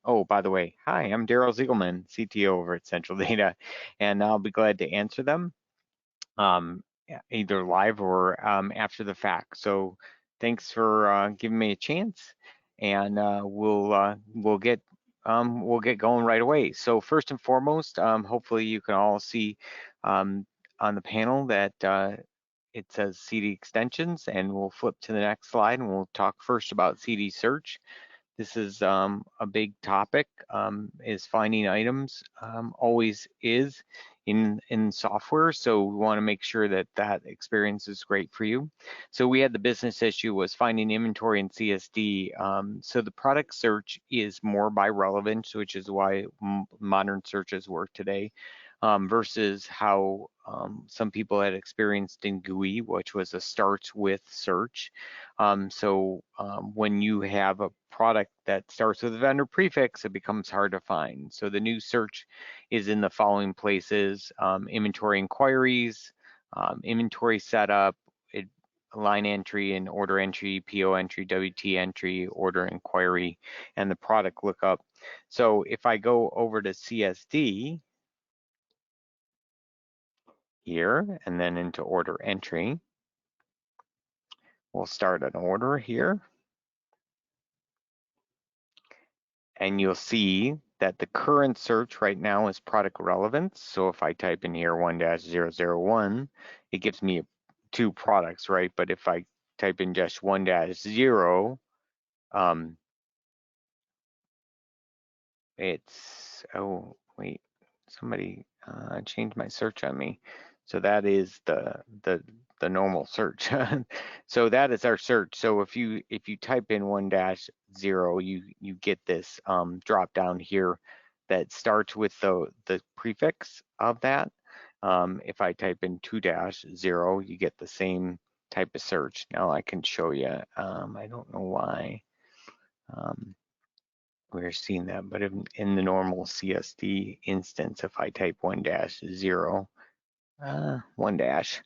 Oh, by the way, hi, I'm Daryl Ziegelman, CTO over at Central Data, and I'll be glad to answer them either live or after the fact. So thanks for giving me a chance, and we'll get going right away. So first and foremost, hopefully you can all see on the panel that it says CD extensions, and we'll flip to the next slide, and we'll talk first about CD search. This is a big topic, is finding items, always is in software. So we want to make sure that that experience is great for you. So we had the business issue was finding inventory in CSD. So the product search is more by relevance, which is why modern searches work today. Versus how some people had experienced in GUI, which was a starts with search. When you have a product that starts with a vendor prefix, it becomes hard to find. So the new search is in the following places: inventory inquiries, inventory setup, line entry and order entry, PO entry, WT entry, order inquiry, and the product lookup. So if I go over to CSD, here and then into order entry. We'll start an order here. And you'll see that the current search right now is product relevance. So if I type in here 1-001, it gives me 2 products, right? But if I type in just 1-0, it's, oh, wait, somebody changed my search on me. So that is the normal search. So that is our search. So if you type in 1-0, you get this drop down here that starts with the prefix of that. If I type in 2-0, you get the same type of search. Now I can show you. I don't know why we're seeing that, but in the normal CSD instance, if I type 1-0, 1-,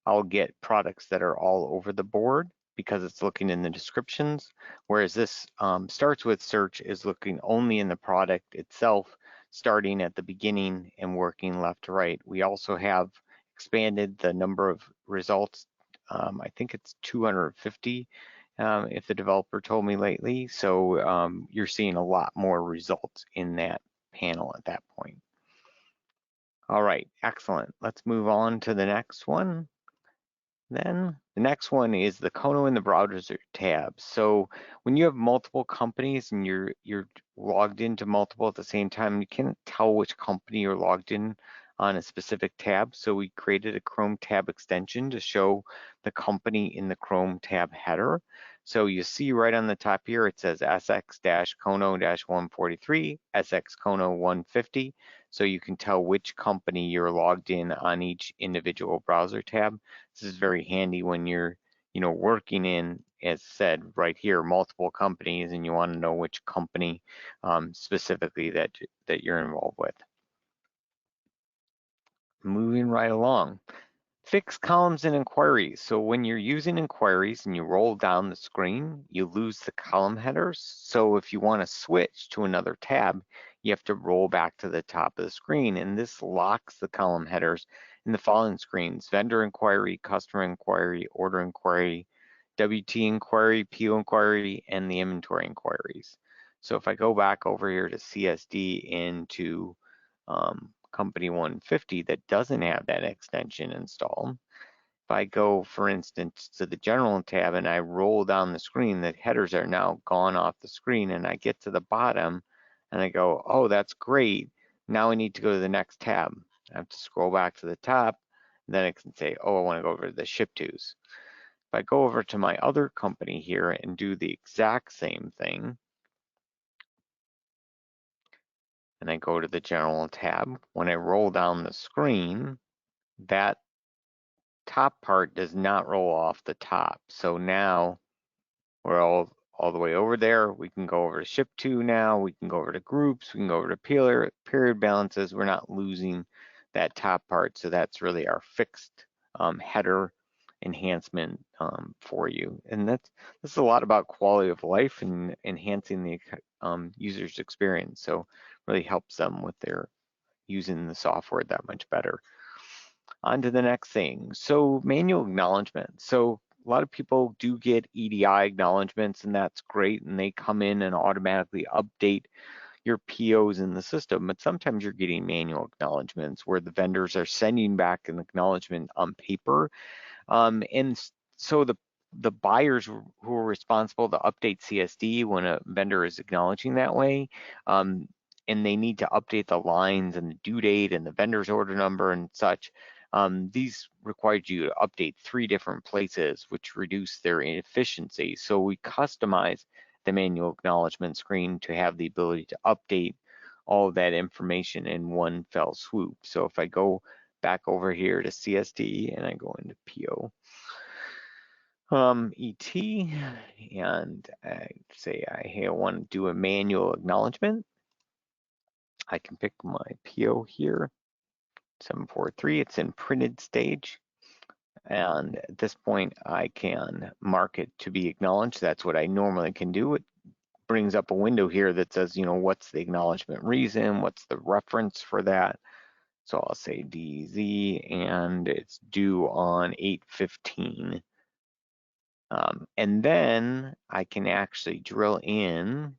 I'll get products that are all over the board because it's looking in the descriptions, whereas this starts with search is looking only in the product itself, starting at the beginning and working left to right. We also have expanded the number of results. I think it's 250 if the developer told me lately. So you're seeing a lot more results in that panel at that point. All right, excellent. Let's move on to the next one. Then the next one is the CoNo in the browser tab. So when you have multiple companies and you're logged into multiple at the same time, you can't tell which company you're logged in on a specific tab. So we created a Chrome tab extension to show the company in the Chrome tab header. So you see right on the top here, it says SX-CoNo-143, SX-CoNo-150. So you can tell which company you're logged in on each individual browser tab. This is very handy when you're, working in, as said right here, multiple companies, and you want to know which company specifically that you're involved with. Moving right along. Fix columns and inquiries. So when you're using inquiries and you roll down the screen, you lose the column headers. So if you want to switch to another tab, you have to roll back to the top of the screen, and this locks the column headers in the following screens: vendor inquiry, customer inquiry, order inquiry, WT inquiry, PO inquiry, and the inventory inquiries. So if I go back over here to CSD into company 150 that doesn't have that extension installed, if I go, for instance, to the general tab and I roll down the screen, the headers are now gone off the screen, and I get to the bottom and I go, oh, that's great. Now I need to go to the next tab. I have to scroll back to the top, and then I can say, oh, I want to go over to the ship tos. If I go over to my other company here and do the exact same thing, and I go to the general tab, when I roll down the screen, that top part does not roll off the top. So now we're all the way over there. We can go over to ship to now. We can go over to groups. We can go over to period balances. We're not losing that top part. So that's really our fixed header enhancement for you. And this is a lot about quality of life and enhancing the user's experience. So really helps them with their using the software that much better. On to the next thing. So manual acknowledgement. So a lot of people do get EDI acknowledgements, and that's great, and they come in and automatically update your POs in the system, but sometimes you're getting manual acknowledgements where the vendors are sending back an acknowledgement on paper. And so the buyers who are responsible to update CSD when a vendor is acknowledging that way, and they need to update the lines and the due date and the vendor's order number and such, these required you to update 3 different places, which reduce their inefficiency. So we customize the manual acknowledgement screen to have the ability to update all of that information in one fell swoop. So if I go back over here to CSD and I go into PO ET, and I say I want to do a manual acknowledgement, I can pick my PO here, 743, it's in printed stage. And at this point, I can mark it to be acknowledged. That's what I normally can do. It brings up a window here that says, you know, what's the acknowledgement reason? What's the reference for that? So I'll say DZ, and it's due on 8/15. And then I can actually drill in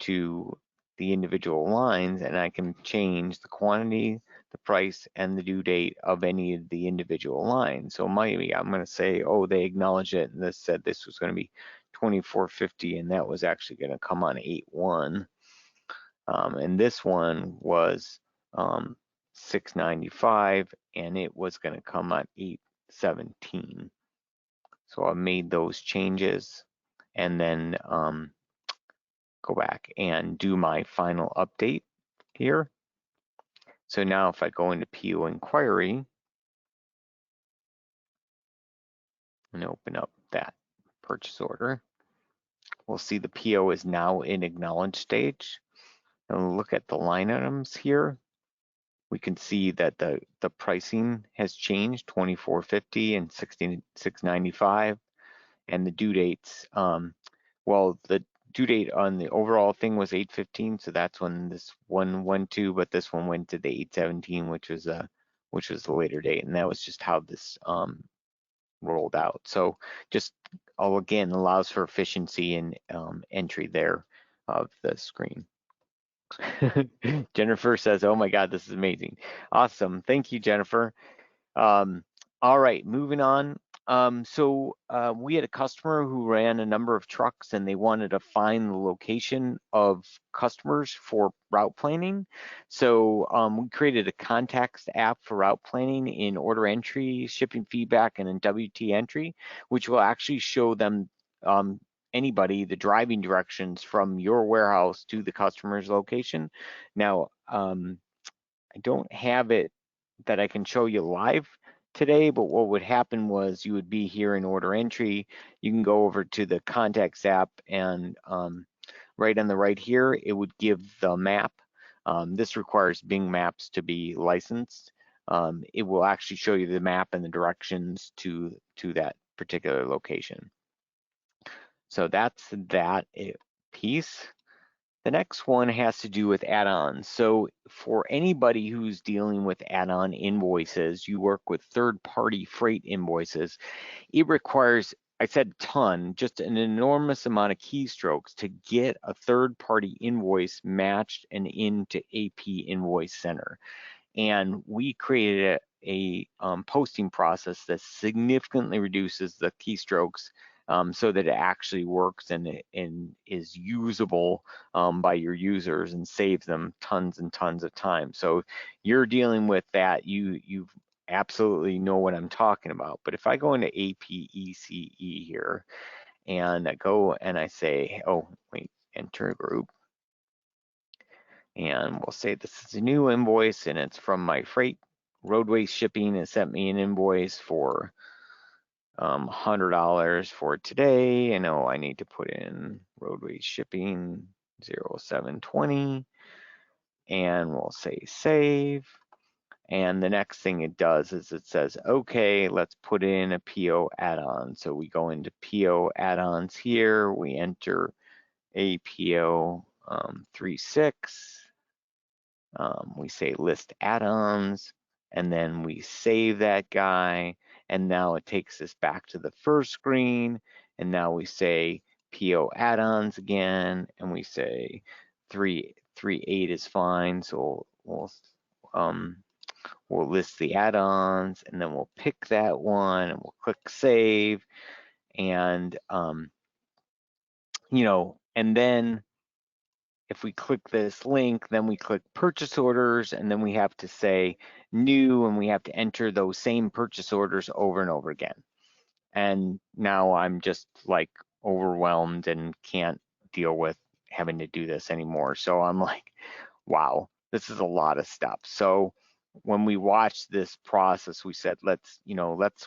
to the individual lines, and I can change the quantity, the price, and the due date of any of the individual lines. So maybe I'm going to say, oh, they acknowledged it, and this said this was going to be 2450, and that was actually going to come on 8/1. And this one was 695, and it was going to come on 8/17. So I made those changes, and then go back and do my final update here. So now if I go into PO inquiry and open up that purchase order, we'll see the PO is now in acknowledged stage. And look at the line items here. We can see that the pricing has changed, 2450 and 695, and the due dates. Well, the due date on the overall thing was 8/15, so that's when this one went to, but this one went to the 8/17, which was the later date, and that was just how this rolled out. So just again allows for efficiency and entry there of the screen. Jennifer says, "Oh my God, this is amazing, awesome! Thank you, Jennifer." All right, moving on. So we had a customer who ran a number of trucks, and they wanted to find the location of customers for route planning. So we created a context app for route planning in order entry, shipping feedback, and in WT entry, which will actually show them anybody the driving directions from your warehouse to the customer's location. Now, I don't have it that I can show you live today, but what would happen was you would be here in order entry. You can go over to the contacts app, and right on the right here, it would give the map. This requires Bing Maps to be licensed. It will actually show you the map and the directions to that particular location. So that's that piece. The next one has to do with add-ons. So for anybody who's dealing with add-on invoices, you work with third-party freight invoices, it requires, I said ton, just an enormous amount of keystrokes to get a third-party invoice matched and into AP Invoice Center. And we created a posting process that significantly reduces the keystrokes so that it actually works and is usable by your users and saves them tons and tons of time. So you're dealing with that, you absolutely know what I'm talking about. But if I go into APECE here and I go and I say, oh wait, enter group, and we'll say this is a new invoice and it's from my freight. Roadway Shipping has sent me an invoice for $100 for today. I know I need to put in Roadway Shipping 0720, and we'll say save. And the next thing it does is it says, okay, let's put in a PO add-on. So we go into PO add-ons here, we enter APO 36, we say list add-ons, and then we save that guy, and now it takes us back to the first screen, and now we say PO add-ons again, and we say 3.8 is fine, so we'll list the add-ons, and then we'll pick that one, and we'll click save, and and then if we click this link, then we click purchase orders, and then we have to say new, and we have to enter those same purchase orders over and over again. And now I'm just like overwhelmed and can't deal with having to do this anymore. So I'm like, wow, this is a lot of stuff. So when we watched this process, we said, let's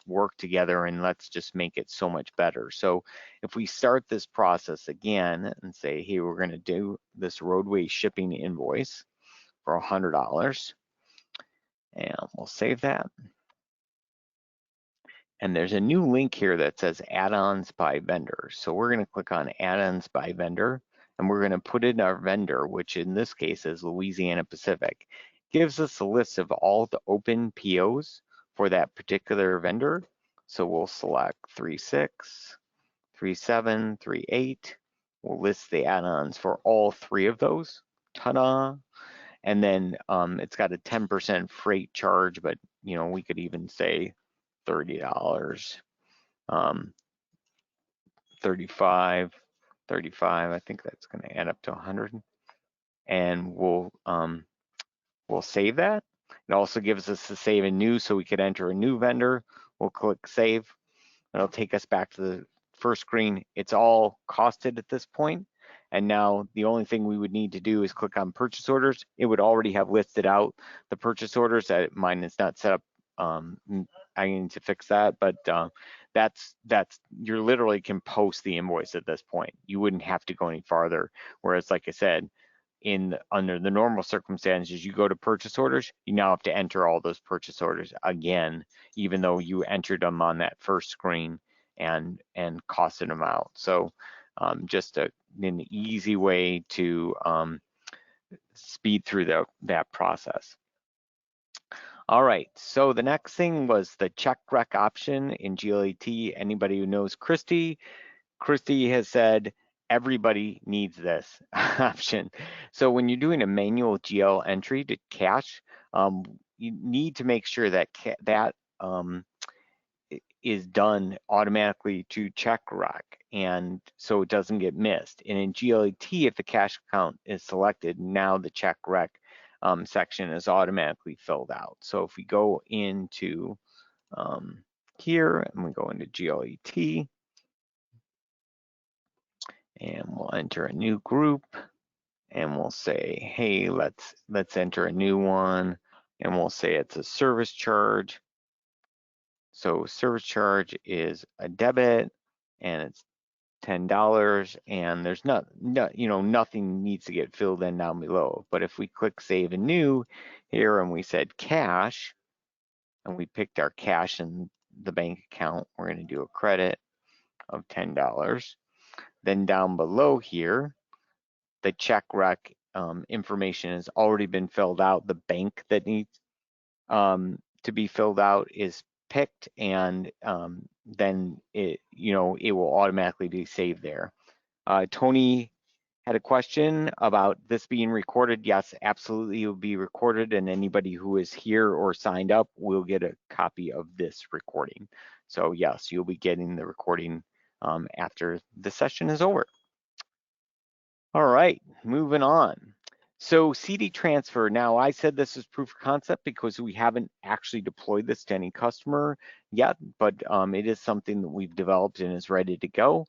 work together and let's just make it so much better. So if we start this process again and say, hey, we're going to do this roadway shipping invoice for $100, and we'll save that. And there's a new link here that says add-ons by vendor. So we're going to click on add-ons by vendor, and we're going to put in our vendor, which in this case is Louisiana Pacific. Gives us a list of all the open POs for that particular vendor. So we'll select 3.6, 3.7, 3.8. We'll list the add-ons for all three of those. Ta-da! And then it's got a 10% freight charge, but we could even say $30, 35, I think that's going to add up to 100. And we'll save that. It also gives us to save a new, so we could enter a new vendor. We'll click save. It'll take us back to the first screen. It's all costed at this point. And now the only thing we would need to do is click on purchase orders. It would already have listed out the purchase orders. Mine is not set up. I need to fix that, but that's you literally can post the invoice at this point. You wouldn't have to go any farther. Whereas, like I said, under the normal circumstances, you go to purchase orders, you now have to enter all those purchase orders again, even though you entered them on that first screen and costed them out. So just an easy way to speed through that process. All right, so the next thing was the check rec option in GLET. Anybody who knows Christy has said everybody needs this option. So when you're doing a manual GL entry to cash, you need to make sure that that is done automatically to check rec, and so it doesn't get missed. And in GLET, if the cash account is selected, now the check rec section is automatically filled out. So if we go into here and we go into GLET, and we'll enter a new group, and we'll say, hey, let's enter a new one, and we'll say it's a service charge. So service charge is a debit, and it's $10, and there's nothing needs to get filled in down below. But if we click save and new here, and we said cash, and we picked our cash in the bank account, we're going to do a credit of $10. Then down below here, the check rec information has already been filled out. The bank that needs to be filled out is picked, and then it will automatically be saved there. Tony had a question about this being recorded. Yes, absolutely, it will be recorded, and anybody who is here or signed up will get a copy of this recording. So yes, you'll be getting the recording after the session is over. All right, moving on. So CD transfer, now I said this is proof of concept because we haven't actually deployed this to any customer yet, but it is something that we've developed and is ready to go.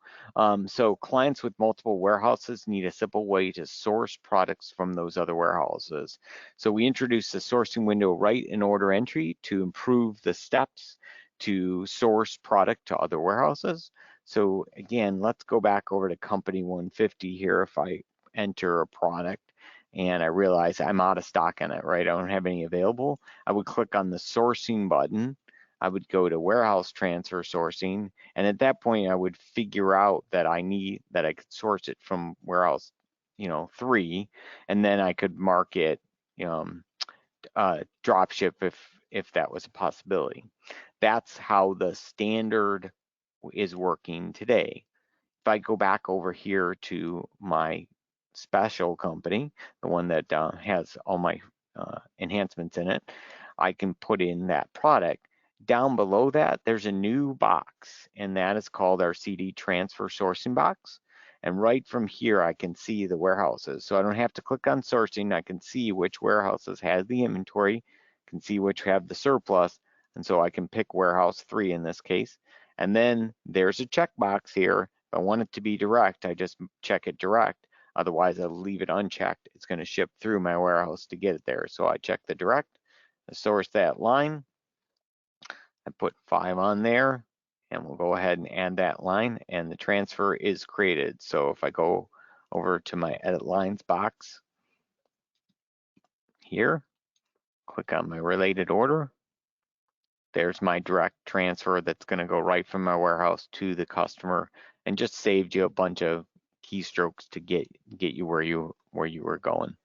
So clients with multiple warehouses need a simple way to source products from those other warehouses. So we introduced the sourcing window right in order entry to improve the steps to source product to other warehouses. So again, let's go back over to company 150 here. If I enter a product and I realize I'm out of stock on it, right? I don't have any available. I would click on the sourcing button. I would go to warehouse transfer sourcing, and at that point I would figure out that I could source it from warehouse, 3, and then I could mark it, drop ship if that was a possibility. That's how the standard is working today. If I go back over here to my special company, the one that has all my enhancements in it, I can put in that product. Down below that, there's a new box, and that is called our CD transfer sourcing box. And right from here, I can see the warehouses. So I don't have to click on sourcing. I can see which warehouses has the inventory, can see which have the surplus, and so I can pick warehouse 3 in this case. And then there's a checkbox here. If I want it to be direct, I just check it direct. Otherwise, I'll leave it unchecked. It's going to ship through my warehouse to get it there. So I check the direct, I source that line, I put 5 on there, and we'll go ahead and add that line, and the transfer is created. So if I go over to my edit lines box here, click on my related order, there's my direct transfer that's going to go right from my warehouse to the customer, and just saved you a bunch of keystrokes to get you where you were going.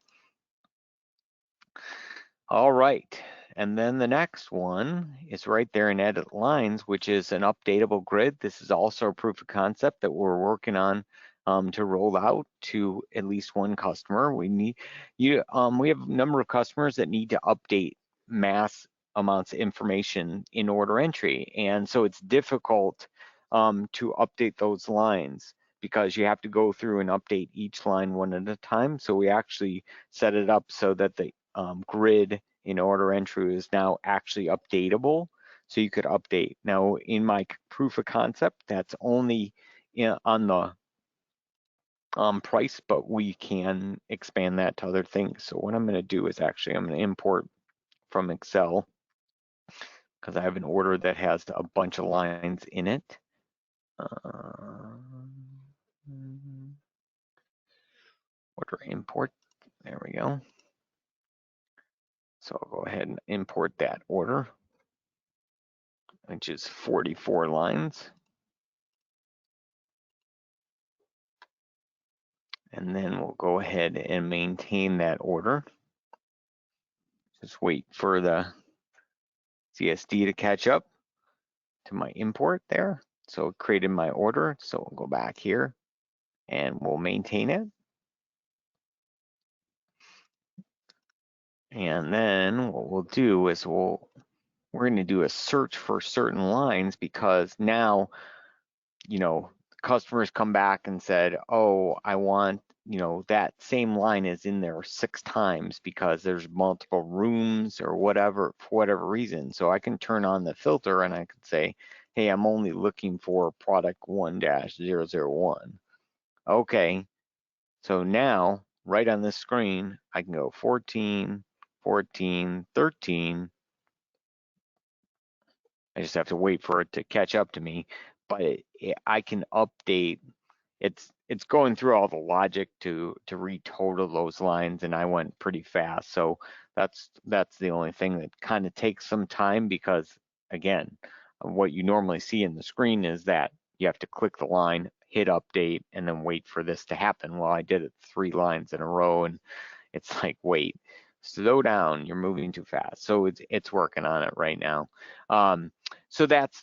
All right, and then the next one is right there in edit lines, which is an updatable grid. This is also a proof of concept that we're working on to roll out to at least one customer. We have a number of customers that need to update mass amounts of information in order entry, and so it's difficult to update those lines because you have to go through and update each line one at a time. So we actually set it up so that the grid in order entry is now actually updatable, so you could update. Now in my proof of concept, that's only on the price, but we can expand that to other things. So what I'm going to do is actually I'm going to import from Excel, because I have an order that has a bunch of lines in it. Order import, there we go. So I'll go ahead and import that order, which is 44 lines. And then we'll go ahead and maintain that order. Just wait for the CSD to catch up to my import there. So it created my order. So we'll go back here and we'll maintain it. And then what we'll do is we're going to do a search for certain lines, because now, customers come back and said, oh, I want, that same line is in there 6 times because there's multiple rooms or whatever, for whatever reason. So I can turn on the filter and I can say, hey, I'm only looking for product 1-001. Okay, so now right on this screen, I can go 14, 14, 13. I just have to wait for it to catch up to me, but I can update. It's going through all the logic to retotal those lines, and I went pretty fast. So that's the only thing that kind of takes some time, because again, what you normally see in the screen is that you have to click the line, hit update, and then wait for this to happen. Well, I did it 3 lines in a row, and it's like, wait, slow down, you're moving too fast. So it's working on it right now. So that's,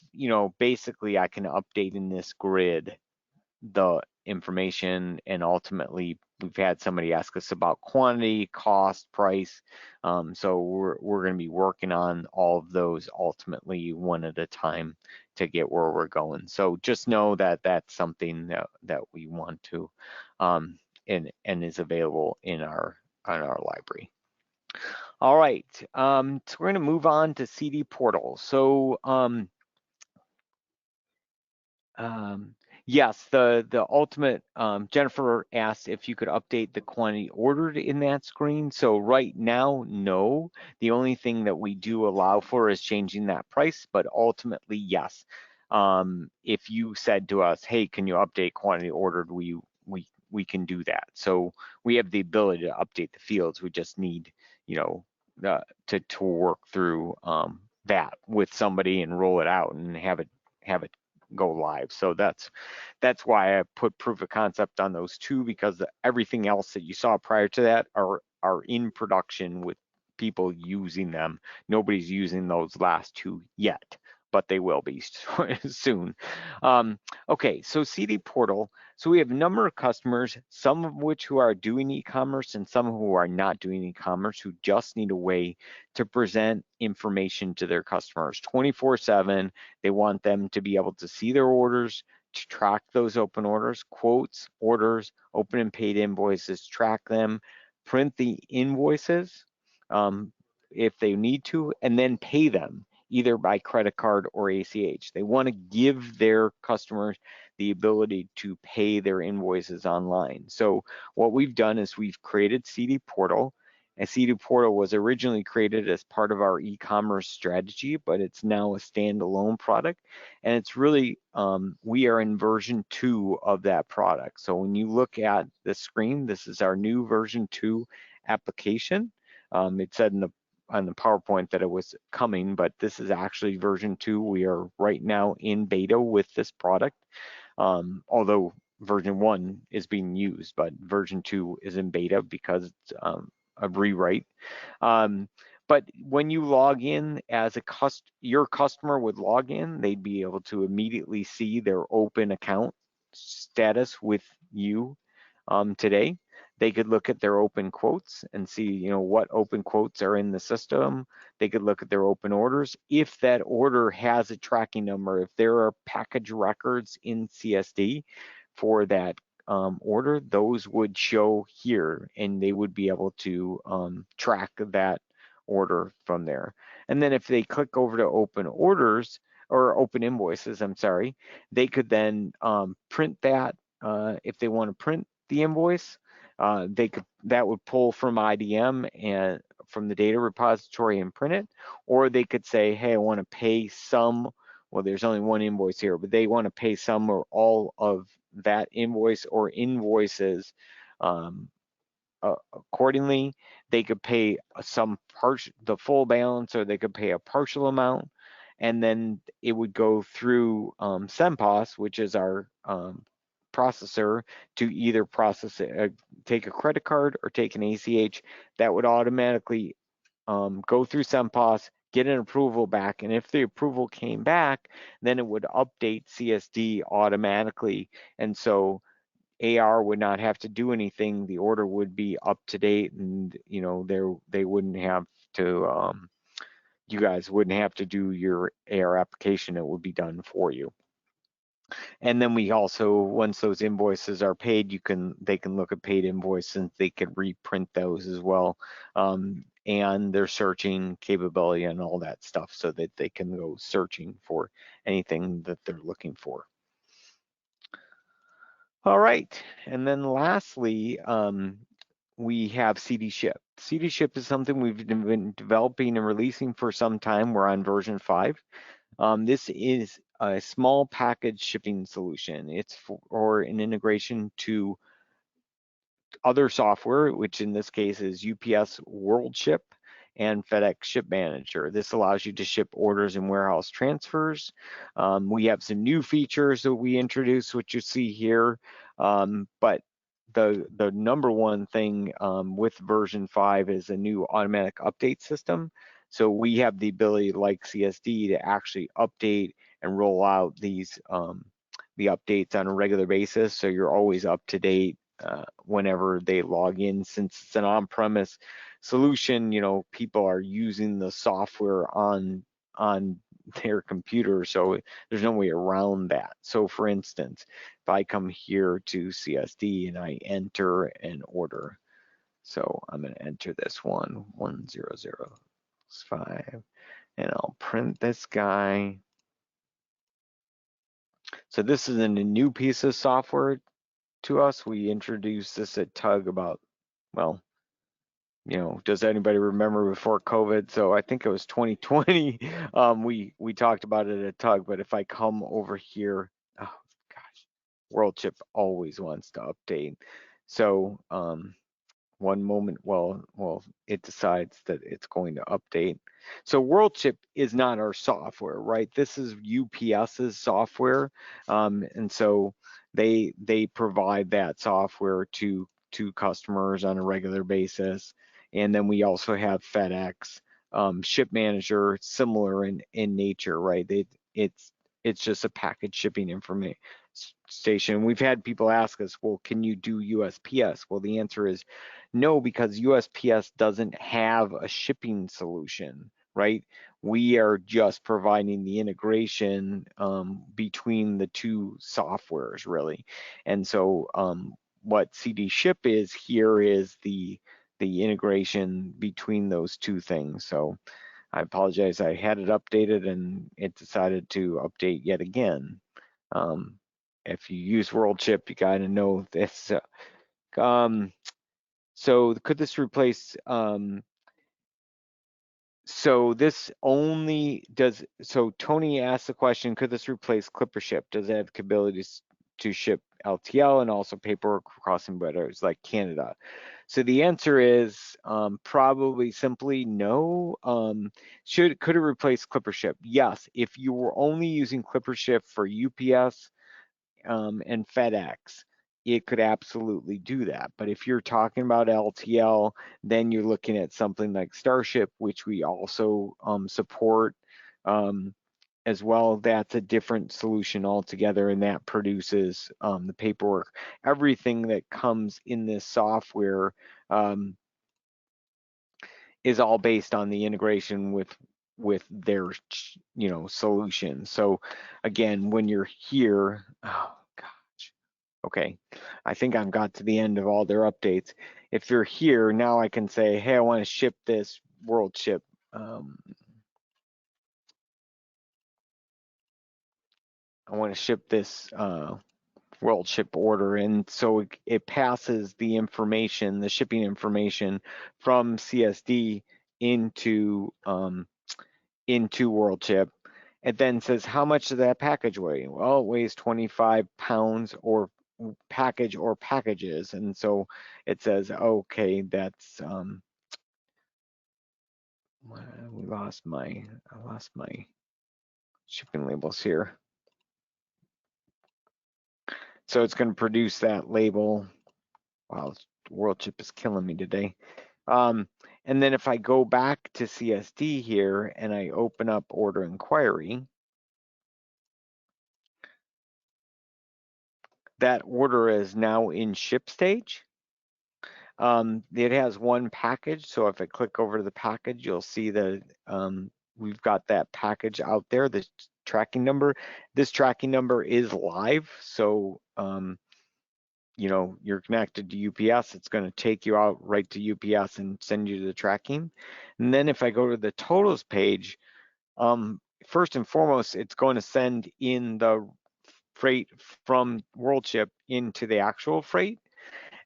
basically I can update in this grid the information, and ultimately we've had somebody ask us about quantity, cost, price. So we're going to be working on all of those ultimately one at a time to get where we're going. So just know that that's something that we want to and is available in our library. All right, so we're going to move on to CD portal. So yes, the ultimate, Jennifer asked if you could update the quantity ordered in that screen. So right now, no. The only thing that we do allow for is changing that price, but ultimately, yes. If you said to us, hey, can you update quantity ordered, we we can do that. So we have the ability to update the fields. We just need, to work through that with somebody and roll it out and have it go live. So that's why I put proof of concept on those two, because everything else that you saw prior to that are in production with people using them. Nobody's using those last two yet, but they will be soon. Okay, so CD Portal. So we have a number of customers, some of which who are doing e-commerce and some who are not doing e-commerce, who just need a way to present information to their customers 24/7. They want them to be able to see their orders, to track those open orders, quotes, orders, open and paid invoices, track them, print the invoices if they need to, and then pay them either by credit card or ACH. They want to give their customers the ability to pay their invoices online. So what we've done is we've created CD Portal. And CD Portal was originally created as part of our e-commerce strategy, but it's now a standalone product. And it's really, we are in version 2 of that product. So when you look at the screen, this is our new version 2 application. It said on the PowerPoint that it was coming, but this is actually version 2. We are right now in beta with this product, although version 1 is being used, but version 2 is in beta because it's a rewrite. But when you log in as your customer would log in, they'd be able to immediately see their open account status with you today. They could look at their open quotes and see, what open quotes are in the system. They could look at their open orders. If that order has a tracking number, if there are package records in CSD for that order, those would show here, and they would be able to track that order from there. And then if they click over to open orders or open invoices, I'm sorry, they could then print that. If they want to print the invoice, that would pull from IDM and from the data repository and print it, or they could say, hey, I want to pay some. Well, there's only one invoice here, but they want to pay some or all of that invoice or invoices accordingly. They could pay the full balance, or they could pay a partial amount, and then it would go through SendPOS, which is our processor, to either process it, take a credit card or take an ACH. That would automatically go through SendPOS, get an approval back, and if the approval came back, then it would update CSD automatically, and so AR would not have to do anything. The order would be up to date, and they wouldn't have to. You guys wouldn't have to do your AR application; it would be done for you. And then we also, once those invoices are paid, they can look at paid invoices, and they can reprint those as well, and their searching capability and all that stuff, so that they can go searching for anything that they're looking for. All right, and then lastly, we have CD Ship. CD Ship is something we've been developing and releasing for some time. We're on version 5. This is a small package shipping solution. It's for an integration to other software, which in this case is UPS WorldShip and FedEx Ship Manager. This allows you to ship orders and warehouse transfers. We have some new features that we introduced, which you see here, but the number one thing with version 5 is a new automatic update system. So we have the ability, like CSD, to actually update and roll out these the updates on a regular basis, so you're always up to date whenever they log in. Since it's an on-premise solution, people are using the software on their computer, so there's no way around that. So for instance, if I come here to CSD and I enter an order, so I'm going to enter this 11005, and I'll print this guy. So this is a new piece of software to us. We introduced this at TUG about, well, does anybody remember before COVID? So I think it was 2020. We talked about it at TUG, but if I come over here, oh gosh, WorldChip always wants to update. So one moment, well, it decides that it's going to update. So WorldChip is not our software, right? This is UPS's software, and so they provide that software to customers on a regular basis. And then we also have FedEx, Ship Manager, similar in nature, right? It's just a package shipping information station. We've had people ask us, well, can you do USPS? Well, the answer is no, because USPS doesn't have a shipping solution, right? We are just providing the integration between the two softwares, really. And so what CD Ship is here is the integration between those two things. So I apologize, I had it updated and it decided to update yet again. If you use WorldChip, you got to know this. So could this replace, so this only does, so Tony asked the question, could this replace ClipperShip? Does it have capabilities to ship LTL and also paperwork crossing borders like Canada? So the answer is probably simply no. Could it replace ClipperShip? Yes, if you were only using ClipperShip for UPS and FedEx, it could absolutely do that. But if you're talking about LTL, then you're looking at something like Starship, which we also support as well. That's a different solution altogether, and that produces the paperwork. Everything that comes in this software is all based on the integration with their solution. So again, when you're here, oh gosh, okay, I think I've got to the end of all their updates. If you're here now, I can say, hey, I want to ship this WorldChip. I want to ship this WorldChip order, and so it passes the information, the shipping information from CSD into WorldChip. It then says, how much does that package weigh? Well, it weighs 25 pounds or package or packages. And so it says, okay, that's, I lost my shipping labels here. So it's going to produce that label. Wow, WorldChip is killing me today. And then if I go back to CSD here and I open up order inquiry, that order is now in ship stage. It has one package, so if I click over to the package, you'll see that we've got that package out there, the tracking number. This tracking number is live, so you're connected to UPS, it's going to take you out right to UPS and send you to the tracking. And then if I go to the totals page, first and foremost, it's going to send in the freight from WorldChip into the actual freight.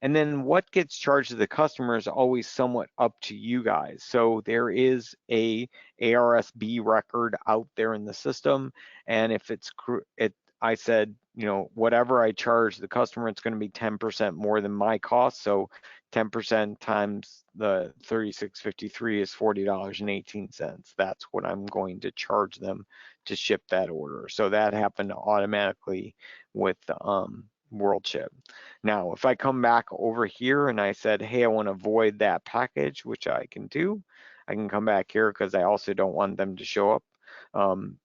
And then what gets charged to the customer is always somewhat up to you guys. So there is a ARSB record out there in the system, and if I said, whatever I charge the customer, it's going to be 10% more than my cost. So 10% times the 36.53 is $40.18. That's what I'm going to charge them to ship that order. So that happened automatically with WorldChip. Now, if I come back over here and I said, hey, I want to void that package, which I can do, I can come back here because I also don't want them to show up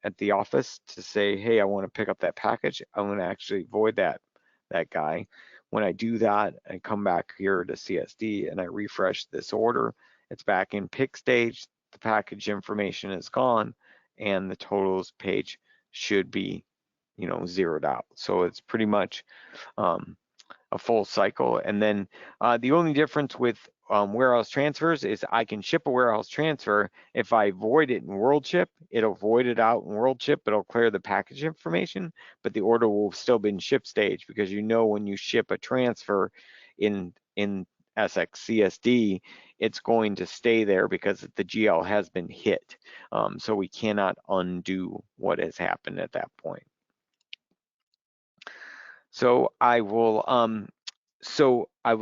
at the office to say, hey, I want to pick up that package. I'm going to actually void that guy. When I do that, I come back here to CSD and I refresh this order. It's back in pick stage. The package information is gone, and the totals page should be, zeroed out. So it's pretty much a full cycle. And then the only difference with warehouse transfers is I can ship a warehouse transfer. If I void it in WorldChip, it'll void it out in WorldChip, it'll clear the package information, but the order will still be in ship stage, because when you ship a transfer in SXCSD, it's going to stay there because the GL has been hit. So we cannot undo what has happened at that point. So I will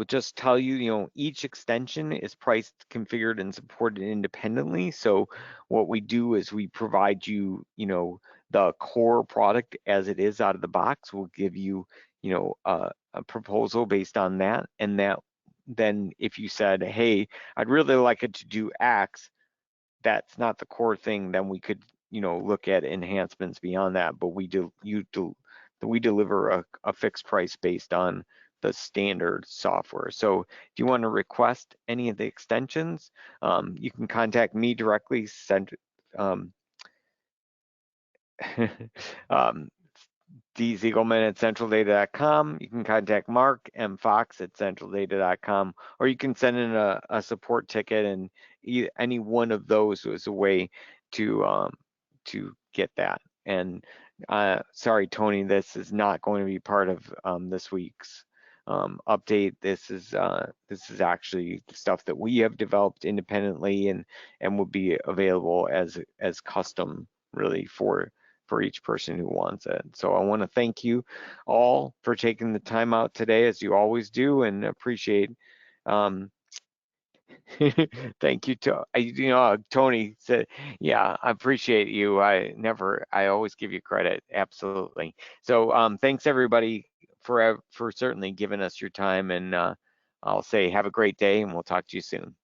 just tell you, each extension is priced, configured, and supported independently. So what we do is we provide you, the core product as it is out of the box. We'll give you, a proposal based on that. And that then if you said, hey, I'd really like it to do X, that's not the core thing, then we could, look at enhancements beyond that. But we deliver a fixed price based on the standard software. So if you want to request any of the extensions, you can contact me directly. Um, um, dziegelman@centraldata.com. You can contact Mark M. Fox at centraldata.com, or you can send in a support ticket, and any one of those is a way to get that. And sorry, Tony, this is not going to be part of this week's update. This is actually stuff that we have developed independently and will be available as custom, really, for each person who wants it. So I want to thank you all for taking the time out today, as you always do, and appreciate. Um, thank you to Tony said, yeah, I appreciate you. I always give you credit, absolutely. So thanks everybody for certainly giving us your time, and I'll say have a great day, and we'll talk to you soon.